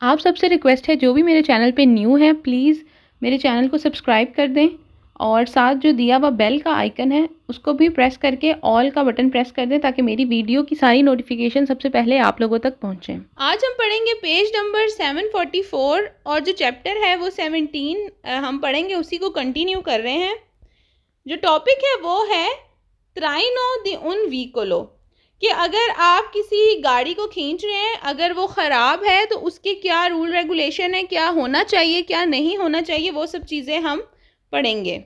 आप सबसे रिक्वेस्ट है, जो भी मेरे चैनल पे न्यू है प्लीज़ मेरे चैनल को सब्सक्राइब कर दें और साथ जो दिया हुआ बेल का आइकन है उसको भी प्रेस करके ऑल का बटन प्रेस कर दें ताकि मेरी वीडियो की सारी नोटिफिकेशन सबसे पहले आप लोगों तक पहुंचे। आज हम पढ़ेंगे पेज नंबर 744 और जो चैप्टर है वो 17 हम पढ़ेंगे, उसी को कंटिन्यू कर रहे हैं। जो टॉपिक है वो है ट्राइनो दी उन व्हीकलो, कि अगर आप किसी गाड़ी को खींच रहे हैं, अगर वो ख़राब है तो उसके क्या रूल रेगुलेशन है, क्या होना चाहिए क्या नहीं होना चाहिए, वो सब चीज़ें हम पढ़ेंगे।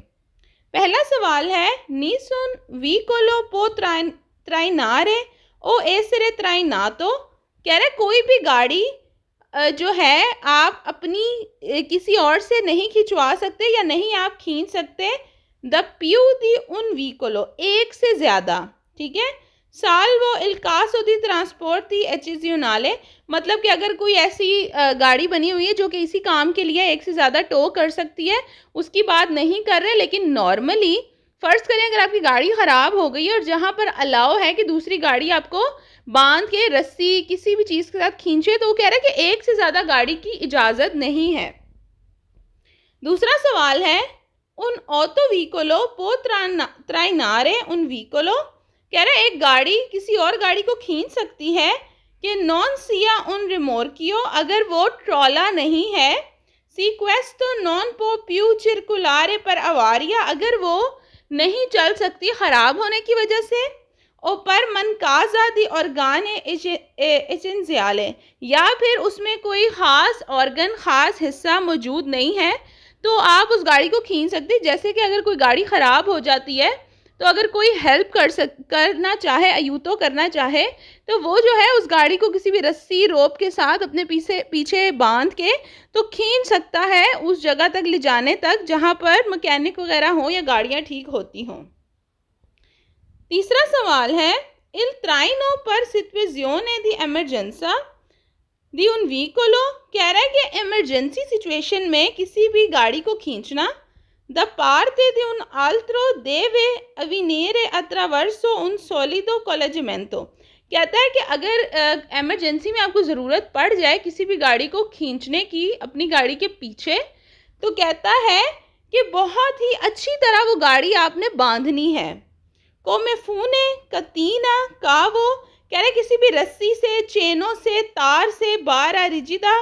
पहला सवाल है नीसुन व्हीकलो पो ट्राइनारे ओ एसरे ट्राइनातो। कह रहे कोई भी गाड़ी जो है आप अपनी किसी और से नहीं खिंचवा सकते या नहीं आप खींच सकते। द पियू दी उन व्हीकलो, एक से ज़्यादा, ठीक है। साल्वो इल कासो दी ट्रांसपोर्ट दी एचिज़ियोनाले, मतलब कि अगर कोई ऐसी गाड़ी बनी हुई है जो कि इसी काम के लिए एक से ज़्यादा टो कर सकती है, उसकी बात नहीं कर रहे। लेकिन नॉर्मली फ़र्ज़ करें अगर आपकी गाड़ी ख़राब हो गई है और जहाँ पर अलाउ है कि दूसरी गाड़ी आपको बांध के रस्सी किसी भी चीज़ के साथ खींचे, तो वो कह रहा है कि एक से ज़्यादा गाड़ी की इजाज़त नहीं है। दूसरा सवाल है उन ऑटो व्हीकलो पो ट्राइनारे उन व्हीकलो, कह रहा है एक गाड़ी किसी और गाड़ी को खींच सकती है कि नॉन सिया उन रिमोर्कियो, अगर वो ट्रॉला नहीं है। सीक्वेस्तो नॉन पो प्यू चिरकुलारे पर अवारिया, अगर वो नहीं चल सकती ख़राब होने की वजह से। ओ पर मन काजा दी ऑर्गाने एसेंशियाले, या फिर उसमें कोई ख़ास ऑर्गन ख़ास हिस्सा मौजूद नहीं है तो आप उस गाड़ी को खींच सकते। जैसे कि अगर कोई गाड़ी ख़राब हो जाती है तो अगर कोई हेल्प करना चाहे, अयूतो करना चाहे, तो वो जो है उस गाड़ी को किसी भी रस्सी रोप के साथ अपने पीछे बांध के तो खींच सकता है उस जगह तक ले जाने तक जहाँ पर मैकेनिक वगैरह हो या गाड़ियाँ ठीक होती हों। तीसरा सवाल है इल ट्राइनो पर सिचुएzione दी एमरजेंसा दी उन व्हीकलो, कह रहा है कि इमरजेंसी सिचुएशन में किसी भी गाड़ी को खींचना। द पार्ते दी उन आल्ट्रो देवे अविनेरे अट्रावर्सो उन सॉलिडो कोलेजिमेंतो, कहता है कि अगर इमरजेंसी में आपको ज़रूरत पड़ जाए किसी भी गाड़ी को खींचने की अपनी गाड़ी के पीछे, तो कहता है कि बहुत ही अच्छी तरह वो गाड़ी आपने बांधनी है। कोमे फूने कतीना कावो, कह रहे किसी भी रस्सी से, चेनों से, तार से, बारा रिजिदा,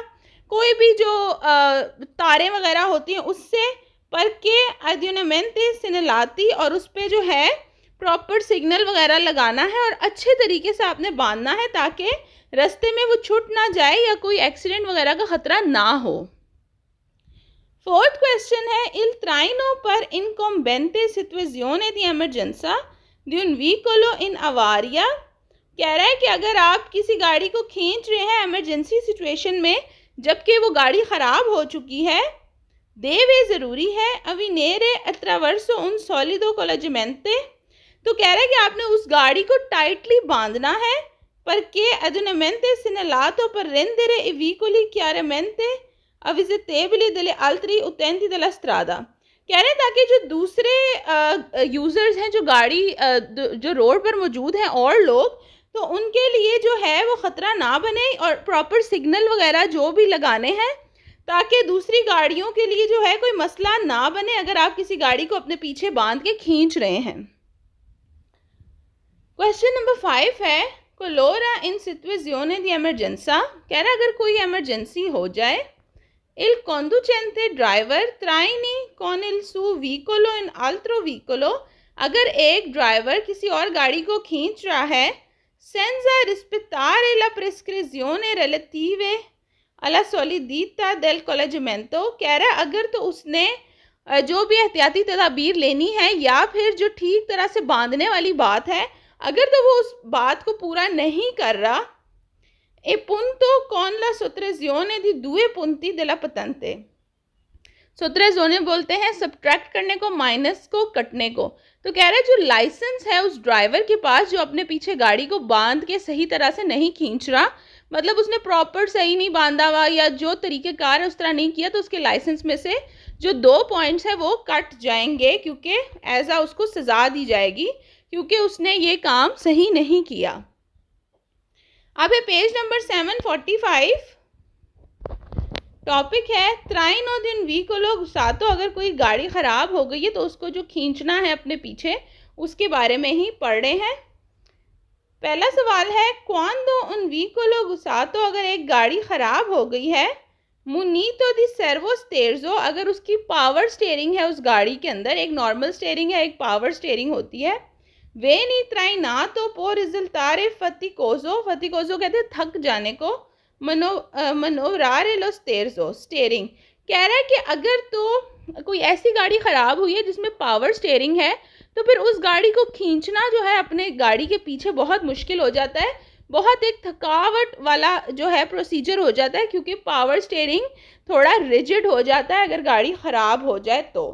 कोई भी जो तारें वगैरह होती हैं उससे, पर के अद्युनमेंटे सिनलाती, और उस पर जो है प्रॉपर सिग्नल वगैरह लगाना है और अच्छे तरीके से आपने बांधना है ताकि रास्ते में वो छूट ना जाए या कोई एक्सीडेंट वगैरह का ख़तरा ना हो। फोर्थ क्वेश्चन है इल ट्राइनो पर इनकॉम्बेंटे सिचुएzione दी एमरजेंसा दी उन व्हीकलो इन अवारिया, कह रहा है कि अगर आप किसी गाड़ी को खींच रहे हैं इमरजेंसी सिचुएशन में जबकि वो गाड़ी ख़राब हो चुकी है, देवे ज़रूरी है अविनेरे अट्रावर्सो उन सॉलिडो कोलेजिमेंटे, तो कह रहा है कि आपने उस गाड़ी को टाइटली बांधना है। पर के अदुनमेंटे सिनलातो पर रेंदेरे ई व्हीकली chiaramente अविजिटेबली दले अल्ट्री उतेंटी दला स्ट्रादा, कह रहे हैं ताकि जो दूसरे यूज़र्स हैं जो गाड़ी जो रोड पर मौजूद हैं और लोग, तो उनके लिए जो है वो ख़तरा ना बने और प्रॉपर सिग्नल वगैरह जो भी लगाने हैं ताकि दूसरी गाड़ियों के लिए जो है कोई मसला ना बने अगर आप किसी गाड़ी को अपने पीछे बांध के खींच रहे हैं। क्वेश्चन नंबर 5 है कोलोरा इन सिचुएzione दी एमरजेंसा, कह रहा अगर कोई एमरजेंसी हो जाए il conducente driver traini con il suo vicolo in altro vicolo, अगर एक ड्राइवर किसी और गाड़ी को खींच रहा है senza rispettare la prescrizione relative alla solidità del collegamento, कह रहा है अगर तो उसने जो भी एहतियाती तदाबीर लेनी है या फिर जो ठीक तरह से बांधने वाली बात है, अगर तो वो उस बात को पूरा नहीं कर रहा। ए punto con la sottrazione di due punti della patente, सोत्रेजोने बोलते हैं सब्ट्रैक्ट करने को, माइनस को, कटने को। तो कह रहा है जो लाइसेंस है उस ड्राइवर के पास जो अपने पीछे गाड़ी को बांध के सही तरह से नहीं खींच रहा, मतलब उसने प्रॉपर सही नहीं बांधा हुआ या जो तरीक़ेकार है उस तरह नहीं किया, तो उसके लाइसेंस में से जो 2 पॉइंट्स है वो कट जाएंगे क्योंकि ऐसा उसको सज़ा दी जाएगी क्योंकि उसने ये काम सही नहीं किया। अब है पेज नंबर 745। टॉपिक है त्राइनो दिन वीकोलो गुसातो, अगर कोई गाड़ी ख़राब हो गई है तो उसको जो खींचना है अपने पीछे, उसके बारे में ही पढ़ रहे हैं। पहला सवाल है क्वांदो उन वीकोलो गुसातो, अगर एक गाड़ी ख़राब हो गई है, मुनीतो दी सर्वो स्टेयर्सो, अगर उसकी पावर स्टीयरिंग है उस गाड़ी के अंदर, एक नॉर्मल स्टीयरिंग है, एक पावर स्टीयरिंग होती है। वे नी त्राई ना तो पो रिजल्टारे फतिकोजो, फतिकोजो कहते हैं थक जाने को, मनोवरारे लो स्टेयर्सो, स्टीयरिंग। कह रहा है कि अगर तो कोई ऐसी गाड़ी ख़राब हुई है जिसमें पावर स्टीयरिंग है, तो फिर उस गाड़ी को खींचना जो है अपने गाड़ी के पीछे बहुत मुश्किल हो जाता है, बहुत एक थकावट वाला जो है प्रोसीजर हो जाता है, क्योंकि पावर स्टीयरिंग थोड़ा रिजिड हो जाता है अगर गाड़ी ख़राब हो जाए तो।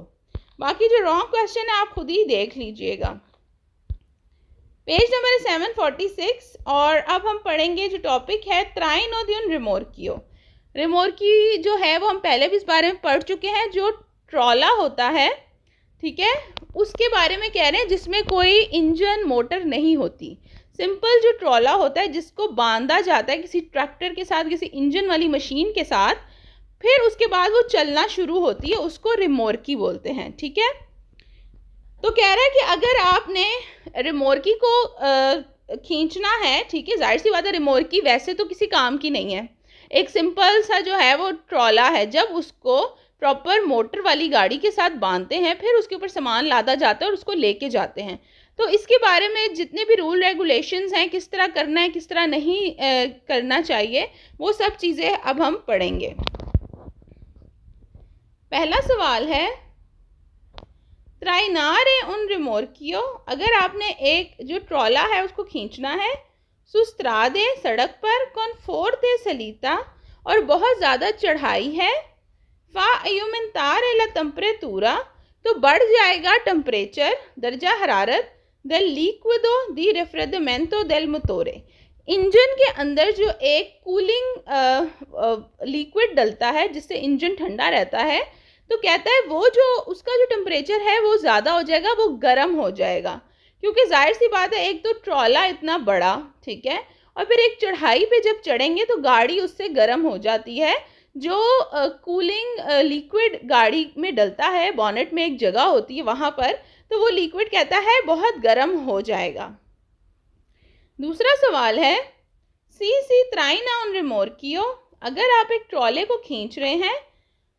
बाकी जो रॉन्ग क्वेश्चन है आप खुद ही देख लीजिएगा। पेज नंबर है 746 और अब हम पढ़ेंगे जो टॉपिक है त्राइनो दी उन रिमोर्कियो। रिमोर्की जो है वो हम पहले भी इस बारे में पढ़ चुके हैं, जो ट्रॉला होता है, ठीक है, उसके बारे में कह रहे हैं जिसमें कोई इंजन मोटर नहीं होती। सिंपल जो ट्रॉला होता है जिसको बांधा जाता है किसी ट्रैक्टर के साथ, किसी इंजन वाली मशीन के साथ, फिर उसके बाद वो चलना शुरू होती है, उसको रिमोर्की बोलते हैं, ठीक है। तो कह रहा है कि अगर आपने रिमोर्की को खींचना है, ठीक है, जाहिर सी बात है रिमोर्की वैसे तो किसी काम की नहीं है, एक सिंपल सा जो है वो ट्रॉला है। जब उसको प्रॉपर मोटर वाली गाड़ी के साथ बांधते हैं, फिर उसके ऊपर सामान लादा जाता है और उसको लेके जाते हैं। तो इसके बारे में जितने भी रूल रेगुलेशंस हैं, किस तरह करना है, किस तरह नहीं करना चाहिए, वो सब चीज़ें अब हम पढ़ेंगे। पहला सवाल है त्राइनारे उन रिमोर्कियो, अगर आपने एक जो ट्रॉला है उसको खींचना है, सुस्त्रादे सड़क पर, कॉन्फोर्ते सलीता, और बहुत ज़्यादा चढ़ाई है, फा अयुमेंतारे ला टेम्परेतुरा, तो बढ़ जाएगा टेम्परेचर, दर्जा हरारत, del liquido di refredamento del motore, engine के अंदर जो एक कूलिंग लिक्विड डलता है जिससे इंजन ठंडा रहता है, तो कहता है वो जो उसका जो टेम्परेचर है वो ज़्यादा हो जाएगा, वो गर्म हो जाएगा, क्योंकि जाहिर सी बात है एक तो ट्रॉला इतना बड़ा, ठीक है, और फिर एक चढ़ाई पे जब चढ़ेंगे तो गाड़ी उससे गर्म हो जाती है। जो कूलिंग लिक्विड गाड़ी में डलता है, बॉनेट में एक जगह होती है वहाँ पर, तो वो लिक्विड कहता है बहुत गर्म हो जाएगा। दूसरा सवाल है सी त्राइना उन रिमोर्कियो, अगर आप एक ट्रॉले को खींच रहे हैं,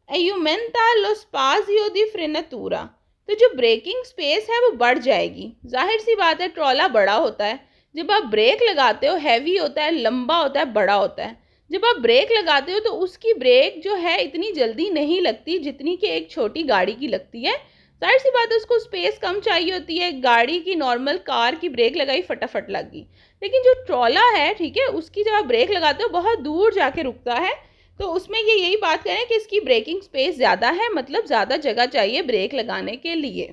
एयुमेंता लो स्पाजियो दी फ्रेनातुरा, तो जो ब्रेकिंग स्पेस है वो बढ़ जाएगी। जाहिर सी बात है ट्रॉला बड़ा होता है, जब आप ब्रेक लगाते हो हैवी होता है, लंबा होता है, बड़ा होता है, जब आप ब्रेक लगाते हो तो उसकी ब्रेक जो है इतनी जल्दी नहीं लगती जितनी कि एक छोटी गाड़ी की लगती है। जाहिर सी बात है उसको स्पेस कम चाहिए होती है, गाड़ी की नॉर्मल कार की ब्रेक लगाई फटाफट लग गई, लेकिन जो ट्रॉला है, ठीक है, उसकी जब आप ब्रेक लगाते हो बहुत दूर जाके रुकता है, तो उसमें ये यही बात करें कि इसकी ब्रेकिंग स्पेस ज़्यादा है, मतलब ज़्यादा जगह चाहिए ब्रेक लगाने के लिए।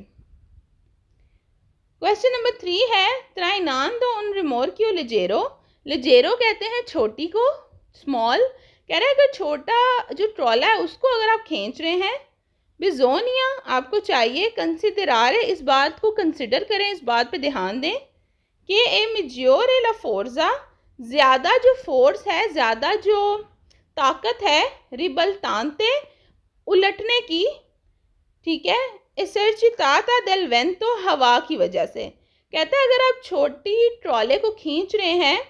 क्वेश्चन नंबर 3 है त्राइनांदो उन रिमोर्कियो लेजेरो, लेजेरो कहते हैं छोटी को, स्मॉल। कह रहा है अगर छोटा जो ट्रॉला है उसको अगर आप खींच रहे हैं, बिजोनिया आपको चाहिए कंसिडरारे, इस बात को कंसिडर करें, इस बात पे ध्यान दें कि ए मिजियोरे ला फोर्जा, ज़्यादा जो फोर्स है, ज़्यादा जो ताकत है, रिबल्तांते उलटने की, ठीक है, एसर्चिताता देल वेंतो, हवा की वजह से। कहता है अगर आप छोटी ट्रॉले को खींच रहे हैं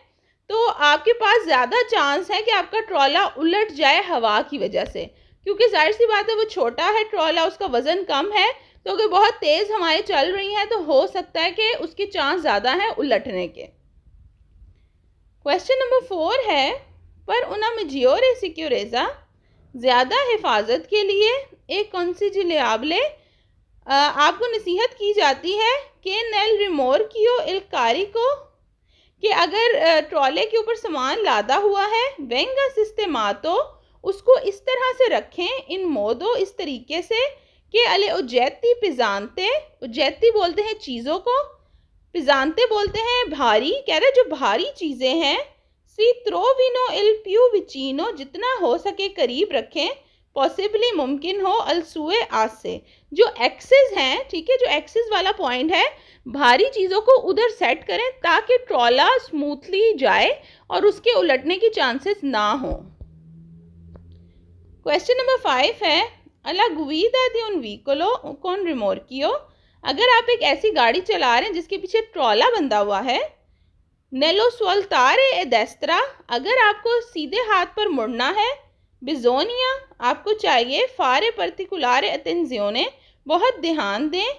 तो आपके पास ज़्यादा चांस है कि आपका ट्रॉला उलट जाए हवा की वजह से, क्योंकि जाहिर सी बात है वो छोटा है ट्रॉला, उसका वज़न कम है, तो अगर बहुत तेज़ हवाएं चल रही हैं तो हो सकता है कि उसके चांस ज़्यादा हैं उलटने के। क्वेश्चन नंबर 4 है पर उना मिजियोरे सिक्योरेजा, ज़्यादा हिफाजत के लिए एक कॉन्सिजिलियाबले, आपको नसीहत की जाती है कि नेल रिमोर्कियो इल कारिको, कि अगर ट्रॉले के ऊपर सामान लादा हुआ है, वेंगा सिस्टेमातो, उसको इस तरह से रखें, इन मोदो, इस तरीके से कि अले उजैती पिजानते, उजैती बोलते हैं चीज़ों को, पिजानते बोलते हैं भारी। कह रहे जो भारी चीज़ें हैं, सी त्रोविनो इल प्यू विचिनो, जितना हो सके करीब रखें, पॉसिबली मुमकिन हो, अलसुए आज से, जो एक्सेस हैं, ठीक है, जो एक्सेस वाला पॉइंट है, भारी चीज़ों को उधर सेट करें ताकि ट्रॉला स्मूथली जाए और उसके उलटने की चांसेस ना हो। क्वेश्चन नंबर 5 है अला गुविदा दी उन व्हीकलो कौन रिमोर्कियो। अगर आप एक ऐसी गाड़ी चला रहे हैं जिसके पीछे ट्रॉला बंधा हुआ है, नेलो स्वल्तारे ए डेस्त्रा, अगर आपको सीधे हाथ पर मुड़ना है, बिजोनिया, आपको चाहिए फारे पर्टिकुलारे अटेंजियोने, बहुत ध्यान दें,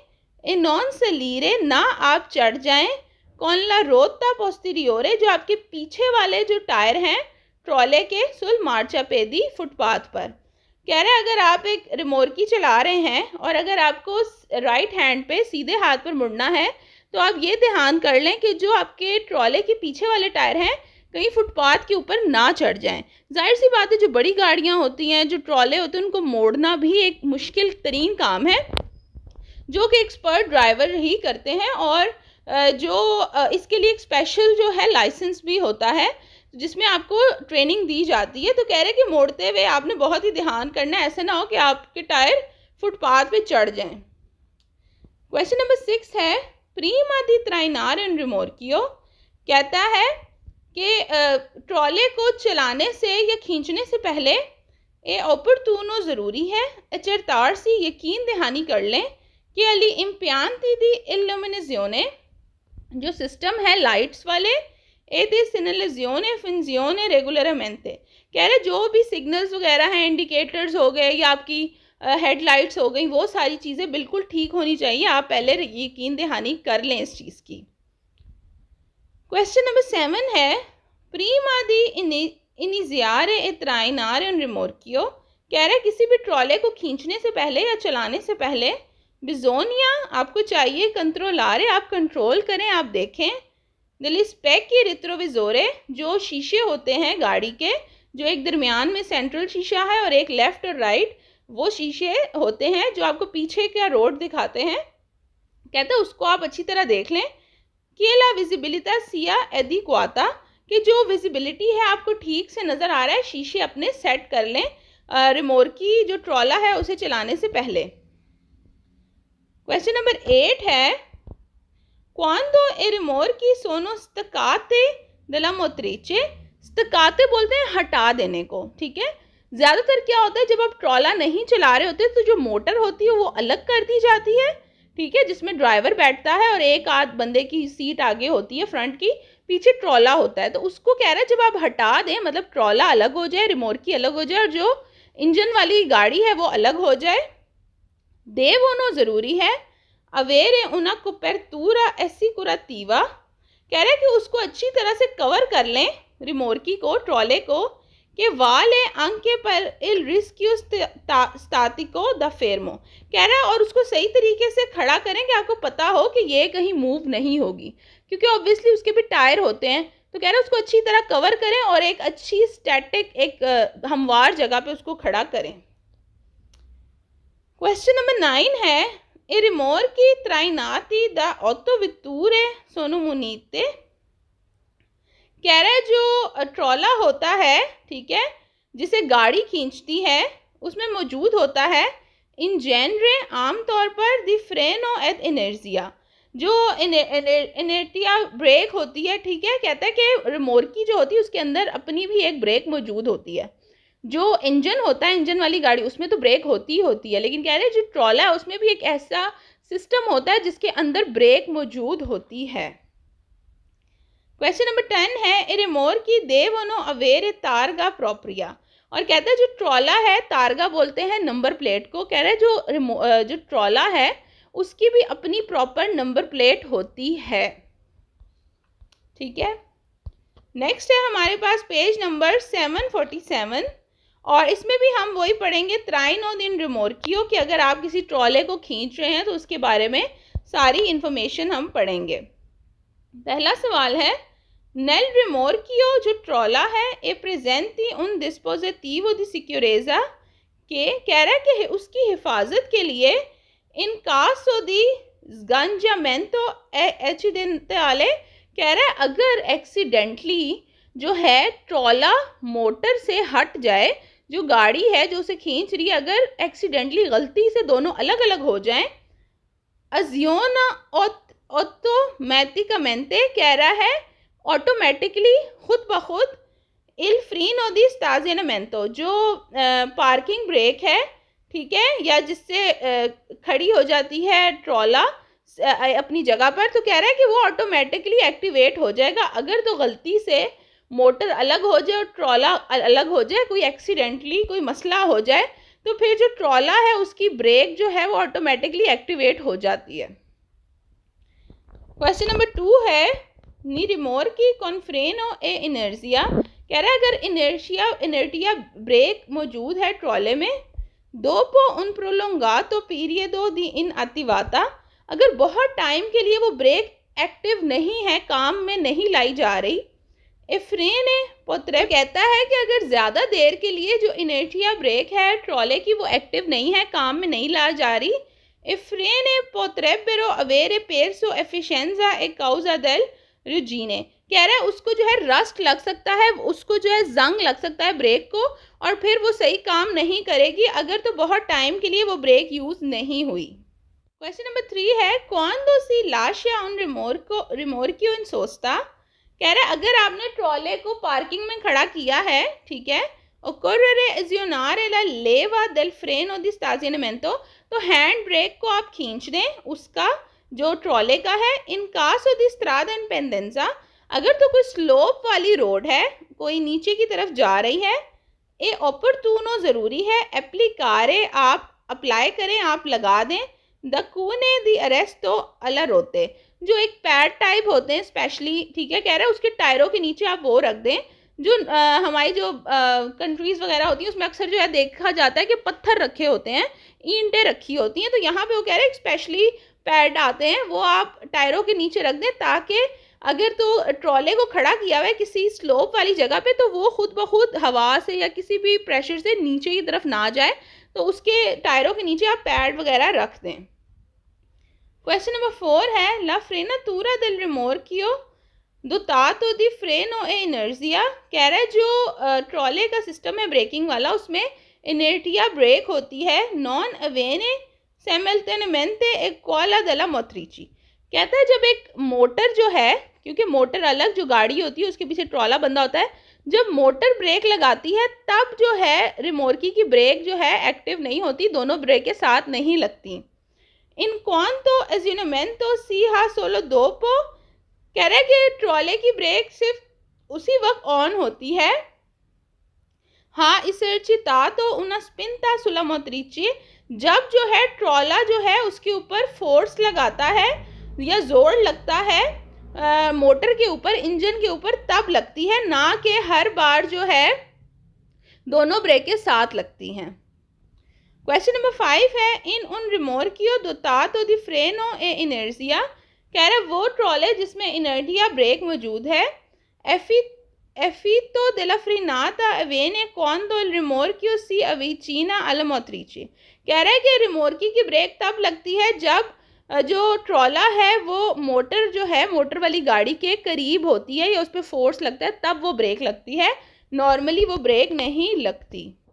ए नॉन सलीरे, ना आप चढ़ जाएं, कौन ला रोता पोस्टीरियोरे, जो आपके पीछे वाले जो टायर हैं ट्रॉले के, सुल मार्चापेदी, फुटपाथ पर। कह रहे हैं अगर आप एक रिमोर्की चला रहे हैं और अगर आपको राइट हैंड पे सीधे हाथ पर मुड़ना है तो आप ये ध्यान कर लें कि जो आपके ट्रॉले के पीछे वाले टायर हैं कहीं फुटपाथ के ऊपर ना चढ़ जाएं। जाहिर सी बात है, जो बड़ी गाड़ियां होती हैं, जो ट्रॉले होते हैं, उनको मोड़ना भी एक मुश्किल तरीन काम है जो कि एक्सपर्ट ड्राइवर ही करते हैं, और जो इसके लिए एक स्पेशल जो है लाइसेंस भी होता है जिसमें आपको ट्रेनिंग दी जाती है। तो कह रहे हैं कि मोड़ते हुए आपने बहुत ही ध्यान करना है, ऐसा ना हो कि आपके टायर फुटपाथ पे चढ़ जाएं। क्वेश्चन नंबर 6 है प्रीमा दी ट्राइनार इन रिमोर्कियो, कहता है कि ट्रॉले को चलाने से या खींचने से पहले ए ऑपर्टूनो ज़रूरी है, अचरतार सी यकीन दहानी कर लें कि अली इम्पियांती दी इल्यूमिनेजियोने, जो सिस्टम है लाइट्स वाले, ए दी सिग्नलाजियोने फिंजियोने रेगुलरमेंटे, कह रहे जो भी सिग्नल्स वगैरह हैं, इंडिकेटर्स हो गए या आपकी हेडलाइट्स हो गई, वो सारी चीज़ें बिल्कुल ठीक होनी चाहिए, आप पहले यकीन दहानी कर लें इस चीज़ की। क्वेश्चन नंबर 7 है प्रीमा दी इनिजियारे इत्राइनारे उन रिमोर्कियो, कह रहे किसी भी ट्रॉले को खींचने से पहले या चलाने से पहले बिजोनिया, आपको चाहिए कंट्रोलारे, आप कंट्रोल करें, आप देखें, दिलिस्पेक की रिट्रोविजोरे, जो शीशे होते हैं गाड़ी के, जो एक दरमियान में सेंट्रल शीशा है और एक लेफ्ट और राइट, वो शीशे होते हैं जो आपको पीछे का रोड दिखाते हैं, कहते हैं उसको आप अच्छी तरह देख लें। केला विजिबिलिटा सिया एडिक्वाता, कि जो विजिबिलिटी है आपको ठीक से नज़र आ रहा है, शीशे अपने सेट कर लें रिमोर्की जो ट्रॉला है उसे चलाने से पहले। क्वेश्चन नंबर 8 है क्वांदो ए रिमोर्की सोनो स्टकाते दला मोत्रीचे, स्टकाते बोलते हैं हटा देने को, ठीक है। ज़्यादातर क्या होता है जब आप ट्रॉला नहीं चला रहे होते तो जो मोटर होती है वो अलग कर दी जाती है, ठीक है, जिसमें ड्राइवर बैठता है और एक आध बंदे की सीट आगे होती है फ्रंट की, पीछे ट्रॉला होता है। तो उसको कह रहा है जब आप हटा दें, मतलब ट्रॉला अलग हो जाए, रिमोर्की अलग हो जाए और जो इंजन वाली गाड़ी है वो अलग हो जाए। देवोनो ज़रूरी है, अवेरे उना कोपेरतूरा ऐसी कुरातीवा, कह रहे हैं कि उसको अच्छी तरह से कवर कर लें रिमोर्की को, ट्रॉले को, कि वाले अंके पर इल रिस्क्यू स्टातिको द फेरमो, कह रहा है और उसको सही तरीके से खड़ा करें कि आपको पता हो कि ये कहीं मूव नहीं होगी, क्योंकि ऑब्वियसली उसके भी टायर होते हैं। तो कह रहे हैं उसको अच्छी तरह कवर करें और एक अच्छी स्टैटिक एक हमवार जगह पे उसको खड़ा करें। क्वेश्चन नंबर 9 है ए रिमोर्की ट्राइनाती द ऑटोवितूरे सोनुमुनीते, कह रहा है जो ट्रॉला होता है, ठीक है, जिसे गाड़ी खींचती है, उसमें मौजूद होता है इन जेनरे आमतौर पर द फ्रेनो एट इनर्जिया, जो इनर्टिया ब्रेक होती है, ठीक है, कहता है कि रिमोर्की जो होती है उसके अंदर अपनी भी एक ब्रेक मौजूद होती है। जो इंजन होता है, इंजन वाली गाड़ी, उसमें तो ब्रेक होती ही होती है, लेकिन कह रहे हैं जो ट्रॉला है उसमें भी एक ऐसा सिस्टम होता है जिसके अंदर ब्रेक मौजूद होती है। क्वेश्चन नंबर 10 है ए रिमोर्की देवनो अवेरे तारगा प्रोप्रिया, और कहता है जो ट्रॉला है, तारगा बोलते हैं नंबर प्लेट को, कह रहे हैं जो ट्रॉला है उसकी भी अपनी प्रॉपर नंबर प्लेट होती है, ठीक है। नेक्स्ट है हमारे पास पेज नंबर 747, और इसमें भी हम वही पढ़ेंगे ट्राइनो दिन रिमोर्कियो, कि अगर आप किसी ट्रॉले को खींच रहे हैं तो उसके बारे में सारी इंफॉर्मेशन हम पढ़ेंगे। पहला सवाल है नेल रिमोर्कियो जो ट्रॉला है ए प्रेजेंटी उन डिस्पोजिटिवो दी सिक्योरेजा, के कह रहा है कि उसकी हिफाजत के लिए इन कासो दी गंजामेंटो एक्सीडेंटले, कह रहा है अगर एक्सीडेंटली जो है ट्रॉला मोटर से हट जाए, जो गाड़ी है जो उसे खींच रही है अगर एक्सीडेंटली गलती से दोनों अलग अलग हो जाएं, अजियोना ऑटोमेटिकमेंटे, कह रहा है ऑटोमेटिकली खुद ब खुद इल फ्रीनो दी स्टाजियनमेंटो, जो पार्किंग ब्रेक है, ठीक है, या जिससे खड़ी हो जाती है ट्रॉला अपनी जगह पर, तो कह रहा है कि वो ऑटोमेटिकली एक्टिवेट हो जाएगा अगर तो गलती से मोटर अलग हो जाए और ट्रॉला अलग हो जाए, कोई एक्सीडेंटली कोई मसला हो जाए, तो फिर जो ट्रॉला है उसकी ब्रेक जो है वो ऑटोमेटिकली एक्टिवेट हो जाती है। क्वेश्चन नंबर 2 है नी रिमोर्की कॉन फ्रेनो ए इनर्जिया, कह रहा है अगर इनर्टिया ब्रेक मौजूद है ट्रॉले में, दोपो उन प्रोलोंगातो पीरियडो दी इन अतिवाता, अगर बहुत टाइम के लिए वो ब्रेक एक्टिव नहीं है, काम में नहीं लाई जा रही। एफ्रेने पोत्रे कहता है कि अगर ज़्यादा देर के लिए जो इनर्टिया ब्रेक है ट्रॉले की वो एक्टिव नहीं है, काम में नहीं ला जा रही, एफ्रेने पोत्रेबेरो अवेरे पेरसो एफिशिएंजा ए काउजा देल रुजीने, कह रहा है उसको जो है रस्ट लग सकता है, उसको जो है जंग लग सकता है ब्रेक को, और फिर वो सही काम नहीं करेगी अगर तो बहुत टाइम के लिए वो ब्रेक यूज़ नहीं हुई। क्वेश्चन नंबर 3 है क्वांडो सी लाशा उन रिमोर्कियो इन सोस्ता, कह रहा है अगर आपने ट्रॉले को पार्किंग में खड़ा किया है, ठीक है, occorrere azionare la leva del freno di estacionamento, तो हैंड ब्रेक को आप खींच दें उसका जो ट्रॉले का है। इन caso di strada in pendenza, अगर तो कोई स्लोप वाली रोड है, कोई नीचे की तरफ जा रही है, ए opportuno ज़रूरी है, applicare आप अप्लाई करें, आप लगा दें, द कूने दी अरेस्टो अला रोते, जो एक पैड टाइप होते हैं स्पेशली, ठीक है, कह रहा है उसके टायरों के नीचे आप वो रख दें, जो हमारी जो कंट्रीज़ वगैरह होती हैं उसमें अक्सर जो है देखा जाता है कि पत्थर रखे होते हैं, ईंटें रखी होती हैं, तो यहाँ पे वो कह रहे हैं स्पेशली पैड आते हैं, वो आप टायरों के नीचे रख दें ताकि अगर तो ट्रॉले को खड़ा किया हुआ है किसी स्लोप वाली जगह पे, तो वो खुद ब खुद हवा से या किसी भी प्रेशर से नीचे की तरफ ना जाए, तो उसके टायरों के नीचे आप पैड वगैरह रख दें। क्वेश्चन नंबर 4 है ला फ्रेनाtura del rimorchio dotato di freno e inertia, कह रहा है जो ट्रॉले का सिस्टम है ब्रेकिंग वाला, उसमें इनर्टिया ब्रेक होती है, non अवेने simultaneamente e cola della motrice, कहता है जब एक मोटर जो है, क्योंकि मोटर अलग जो गाड़ी होती है उसके पीछे ट्रॉला बंधा होता है, जब मोटर ब्रेक लगाती है तब जो है रिमोर्की की ब्रेक जो है एक्टिव नहीं होती, दोनों ब्रेक के साथ नहीं लगती। इन quanto azionamento si ha solo dopo, कह रहा है कि ट्रॉले की ब्रेक सिर्फ उसी वक्त ऑन होती है, हाँ esercitato una spinta sulla motrice, जब जो है ट्रॉला जो है उसके ऊपर फोर्स लगाता है या जोर लगता है मोटर के ऊपर, इंजन के ऊपर, तब लगती है, ना कि हर बार जो है दोनों ब्रेक के साथ लगती हैं। क्वेश्चन नंबर 5 है इन उन रिमोर्कियो दोतातो दी फ्रेनो ए इनर्जिया, कह रहा है वो ट्रॉले जिसमें इनर्टिया ब्रेक मौजूद है, एफितो della frenata avviene quando il rimorchio si avvicina alla motrice, कह रहा है कि रिमोर्की की ब्रेक तब लगती है जब जो ट्रॉला है वो मोटर जो है मोटर वाली गाड़ी के करीब होती है या उस पर फोर्स लगता है, तब वो ब्रेक लगती है, नॉर्मली वो ब्रेक नहीं लगती।